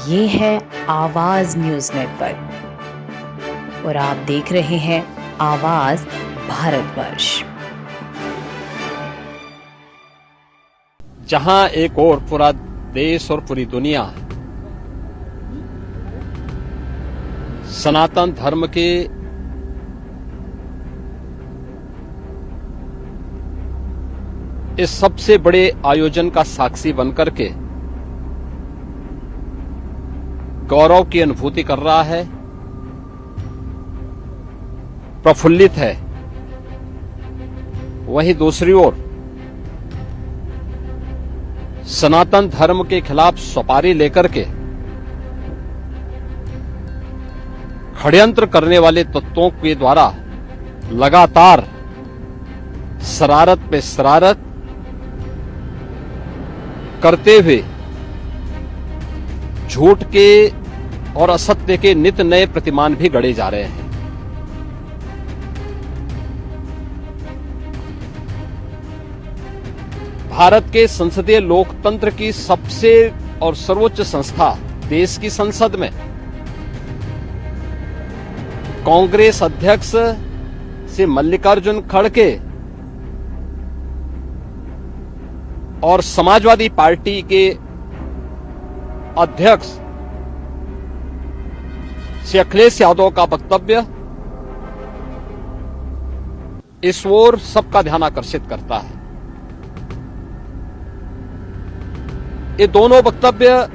ये है आवाज न्यूज नेटवर्क और आप देख रहे हैं आवाज भारतवर्ष। जहां एक और पूरा देश और पूरी दुनिया सनातन धर्म के इस सबसे बड़े आयोजन का साक्षी बनकर के गौरव की अनुभूति कर रहा है, प्रफुल्लित है, वहीं दूसरी ओर सनातन धर्म के खिलाफ सपारी लेकर के षड्यंत्र करने वाले तत्वों के द्वारा लगातार शरारत पे शरारत करते हुए झूठ के और असत्य के नित नए प्रतिमान भी गढ़े जा रहे हैं। भारत के संसदीय लोकतंत्र की सबसे और सर्वोच्च संस्था देश की संसद में कांग्रेस अध्यक्ष से मल्लिकार्जुन खड़गे और समाजवादी पार्टी के अध्यक्ष श्री अखिलेश यादव का वक्तव्य इस ओर सबका ध्यान आकर्षित करता है। ये दोनों वक्तव्य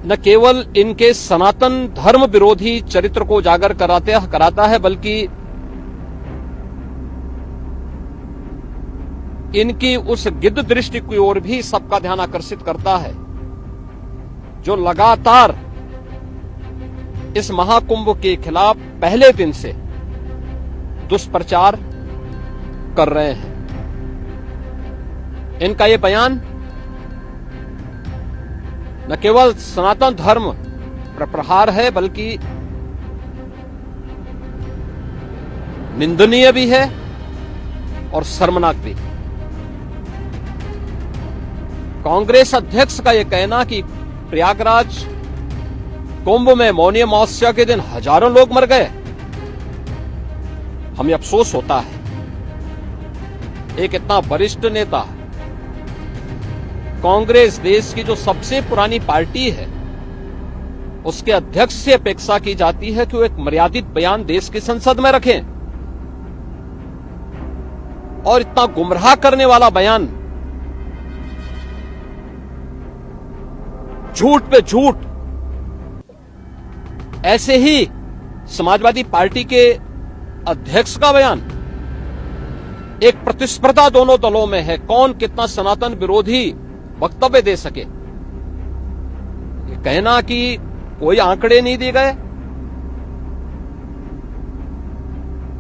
न केवल इनके सनातन धर्म विरोधी चरित्र को उजागर कराता है, बल्कि इनकी उस गिद्ध दृष्टि की ओर भी सबका ध्यान आकर्षित करता है जो लगातार इस महाकुंभ के खिलाफ पहले दिन से दुष्प्रचार कर रहे हैं। इनका ये बयान न केवल सनातन धर्म पर प्रहार है, बल्कि निंदनीय भी है और शर्मनाक भी। कांग्रेस अध्यक्ष का यह कहना कि प्रयागराज कुंभ में मौनी अमावस्या के दिन हजारों लोग मर गए, हमें अफसोस होता है एक इतना वरिष्ठ नेता, कांग्रेस देश की जो सबसे पुरानी पार्टी है, उसके अध्यक्ष से अपेक्षा की जाती है कि वो एक मर्यादित बयान देश की संसद में रखें, और इतना गुमराह करने वाला बयान, झूठ पे झूठ। ऐसे ही समाजवादी पार्टी के अध्यक्ष का बयान, एक प्रतिस्पर्धा दोनों दलों में है, कौन कितना सनातन विरोधी वक्तव्य दे सके। ये कहना कि कोई आंकड़े नहीं दिए गए,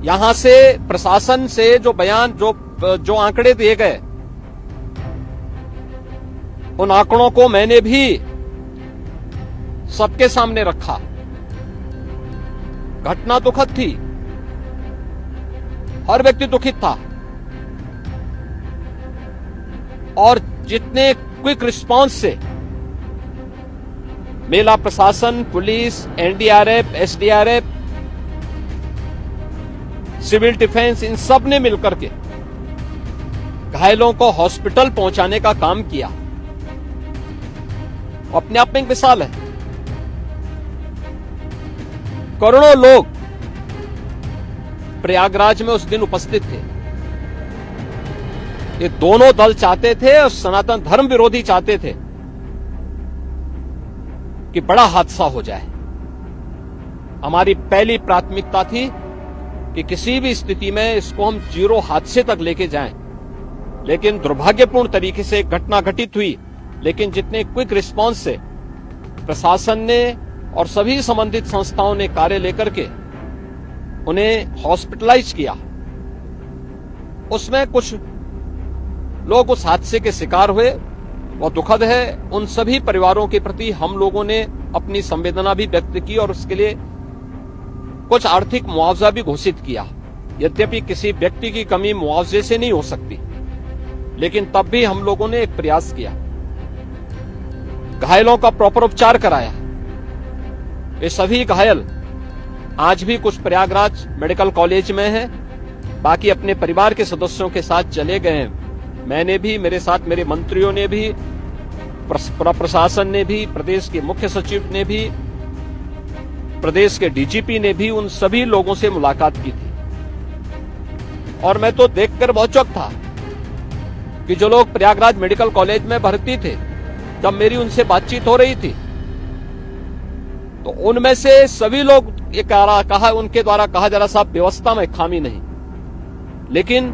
यहां से प्रशासन से जो बयान जो आंकड़े दिए गए, उन आंकड़ों को मैंने भी सबके सामने रखा। घटना दुखद थी, हर व्यक्ति दुखित था, और जितने क्विक रिस्पांस से मेला प्रशासन, police, NDRF, SDRF, civil defence, इन सब ने मिलकर के घायलों को हॉस्पिटल पहुंचाने का काम किया, अपने आप में एक मिसाल है। करोड़ों लोग प्रयागराज में उस दिन उपस्थित थे। ये दोनों दल चाहते थे और सनातन धर्म विरोधी चाहते थे कि बड़ा हादसा हो जाए। हमारी पहली प्राथमिकता थी कि किसी भी स्थिति में इसको हम जीरो हादसे तक लेके जाएं, लेकिन दुर्भाग्यपूर्ण तरीके से घटना घटित हुई। लेकिन जितने क्विक रिस्पांस से प्रशासन ने और सभी संबंधित संस्थाओं ने कार्य लेकर के उन्हें हॉस्पिटलाइज किया, उसमें कुछ लोग उस हादसे के शिकार हुए, वह दुखद है। उन सभी परिवारों के प्रति हम लोगों ने अपनी संवेदना भी व्यक्त की और उसके लिए कुछ आर्थिक मुआवजा भी घोषित किया। यद्यपि किसी व्यक्ति की कमी मुआवजे से नहीं हो सकती, लेकिन तब भी हम लोगों ने एक प्रयास किया। घायलों का प्रॉपर उपचार कराया। ये सभी घायल आज भी कुछ प्रयागराज मेडिकल कॉलेज में हैं, बाकी अपने परिवार के सदस्यों के साथ चले गए हैं। मैंने भी, मेरे साथ मेरे मंत्रियों ने भी, प्रशासन ने भी, प्रदेश के मुख्य सचिव ने भी, प्रदेश के डीजीपी ने भी उन सभी लोगों से मुलाकात की थी। और मैं तो देखकर बहुत चौंक था कि जो लोग प्रयागराज मेडिकल कॉलेज में भर्ती थे, जब मेरी उनसे बातचीत हो रही थी तो उनमें से सभी लोग ये कहा, उनके द्वारा कहा जा रहा साहब व्यवस्था में खामी नहीं, लेकिन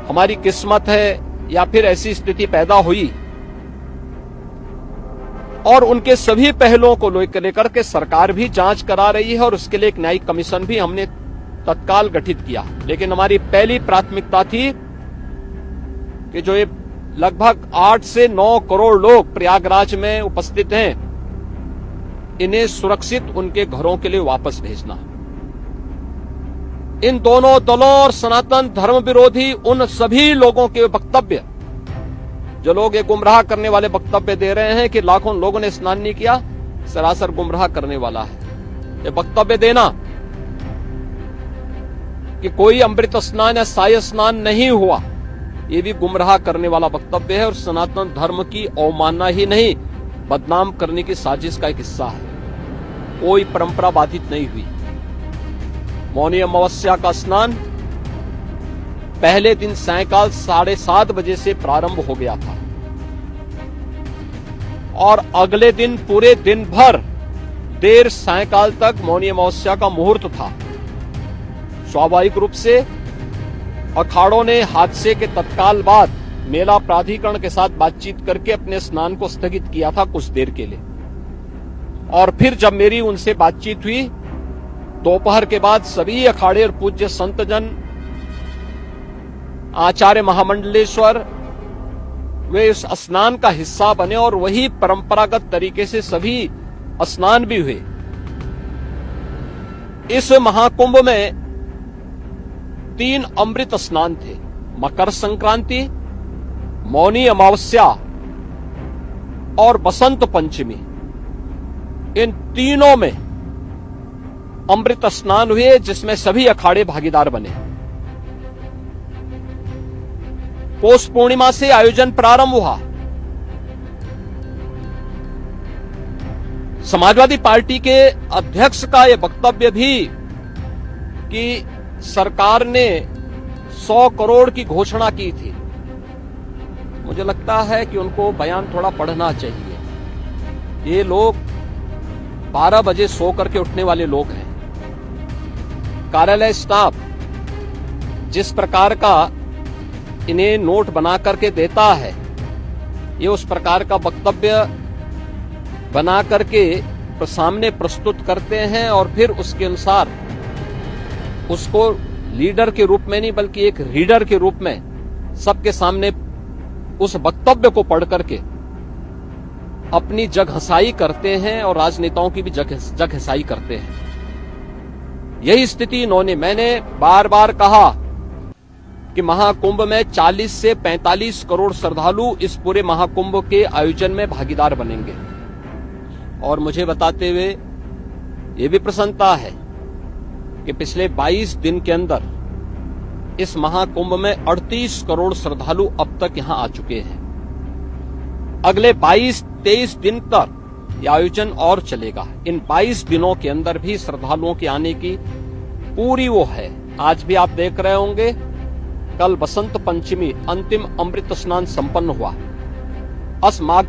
हमारी किस्मत है या फिर ऐसी स्थिति पैदा हुई। और उनके सभी पहलुओं को लेकर के सरकार भी जांच करा रही है और उसके लिए एक न्यायिक कमीशन भी हमने तत्काल गठित किया। लेकिन हमारी पहली प्राथमिकता थी कि जो ये लगभग 8 से 9 करोड़ लोग प्रयागराज में उपस्थित हैं, इन्हें सुरक्षित उनके घरों के लिए वापस भेजना। इन दोनों दलों और सनातन धर्म विरोधी उन सभी लोगों के वक्तव्य, जो लोग ये गुमराह करने वाले वक्तव्य दे रहे हैं कि लाखों लोगों ने स्नान नहीं किया, सरासर गुमराह करने वाला है। ये वक्तव्य देना कि कोई अमृत स्नान या साय स्नान नहीं हुआ, ये भी गुमराह करने वाला वक्तव्य है और सनातन धर्म की अवमानना ही नहीं, बदनाम करने की साजिश का एक हिस्सा है। कोई परंपरा बाधित नहीं हुई। मौनी अमावस्या का स्नान पहले दिन सायंकाल 7:30 बजे से प्रारंभ हो गया था और अगले दिन पूरे दिन भर देर सायंकाल तक मौनी अमावस्या का मुहूर्त था। स्वाभाविक रूप से अखाड़ों ने हादसे के तत्काल बाद मेला प्राधिकरण के साथ बातचीत करके अपने स्नान को स्थगित किया था कुछ देर के लिए। और फिर जब मेरी उनसे बातचीत हुई दोपहर के बाद, सभी अखाड़े और पूज्य संतजन, आचार्य महामंडलेश्वर, वे इस स्नान का हिस्सा बने और वही परंपरागत तरीके से सभी स्नान भी हुए। इस महाकुंभ में 3 अमृत स्नान थे, मकर संक्रांति, मौनी अमावस्या और बसंत पंचमी। इन तीनों में अमृत स्नान हुए जिसमें सभी अखाड़े भागीदार बने। पौष पूर्णिमा से आयोजन प्रारंभ हुआ। समाजवादी पार्टी के अध्यक्ष का यह वक्तव्य भी कि सरकार ने 100 करोड़ की घोषणा की थी। मुझे लगता है कि उनको बयान थोड़ा पढ़ना चाहिए। ये लोग 12 बजे सो करके उठने वाले लोग हैं। कार्यालय स्टाफ जिस प्रकार का इन्हें नोट बना करके देता है, ये उस प्रकार का वक्तव्य बना करके सामने प्रस्तुत करते हैं और फिर उसके अनुसार उसको लीडर के रूप में नहीं बल्कि एक रीडर के रूप में सबके सामने उस वक्तव्य को पढ़ करके अपनी जगहसाई करते हैं और राजनेताओं की भी जगहसाई करते हैं। यही स्थिति इन्होंने, मैंने बार बार कहा कि महाकुंभ में 40 से 45 करोड़ श्रद्धालु इस पूरे महाकुंभ के आयोजन में भागीदार बनेंगे। और मुझे बताते हुए ये भी प्रसन्नता है कि पिछले 22 दिन के अंदर इस महाकुंभ में 38 करोड़ श्रद्धालु अब तक यहां आ चुके हैं। अगले 22-23 दिन तक यह आयोजन और चलेगा। इन 22 दिनों के अंदर भी श्रद्धालुओं के आने की पूरी वो है। आज भी आप देख रहे होंगे, कल बसंत पंचमी अंतिम अमृत स्नान संपन्न हुआ।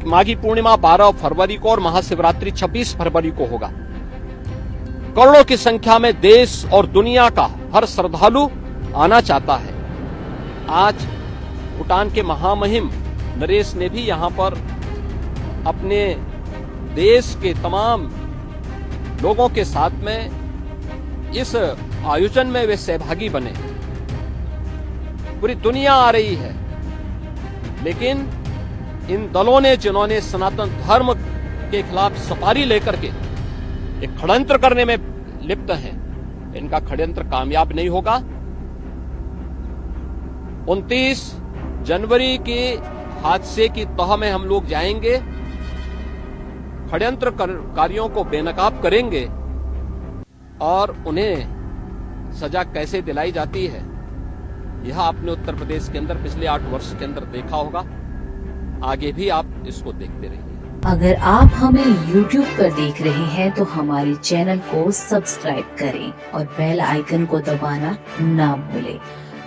माघी पूर्णिमा 12 फरवरी को और महाशिवरात्रि 26 फरवरी को होगा। करोड़ों की संख्या में देश और दुनिया का हर श्रद्धालु आना चाहता है। आज भूटान के महामहिम नरेश ने भी यहां पर अपने देश के तमाम लोगों के साथ में इस आयोजन में वे सहभागी बने। पूरी दुनिया आ रही है, लेकिन इन दलों ने जिन्होंने सनातन धर्म के खिलाफ सफारी लेकर के एक षड्यंत्र करने में लिप्त हैं, इनका षड्यंत्र कामयाब नहीं होगा। 29 जनवरी के हादसे की तह में हम लोग जाएंगे षड्यंत्रकारियों को बेनकाब करेंगे और उन्हें सजा कैसे दिलाई जाती है, यह आपने उत्तर प्रदेश के अंदर पिछले 8 वर्ष के अंदर देखा होगा। आगे भी आप इसको देखते रहिए। अगर आप हमें YouTube पर देख रहे हैं तो हमारे चैनल को सब्सक्राइब करें और बेल आइकन को दबाना ना भूलें।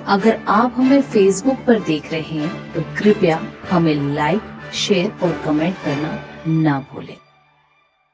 अगर आप हमें Facebook पर देख रहे हैं तो कृपया हमें लाइक, शेयर और कमेंट करना ना भूलें।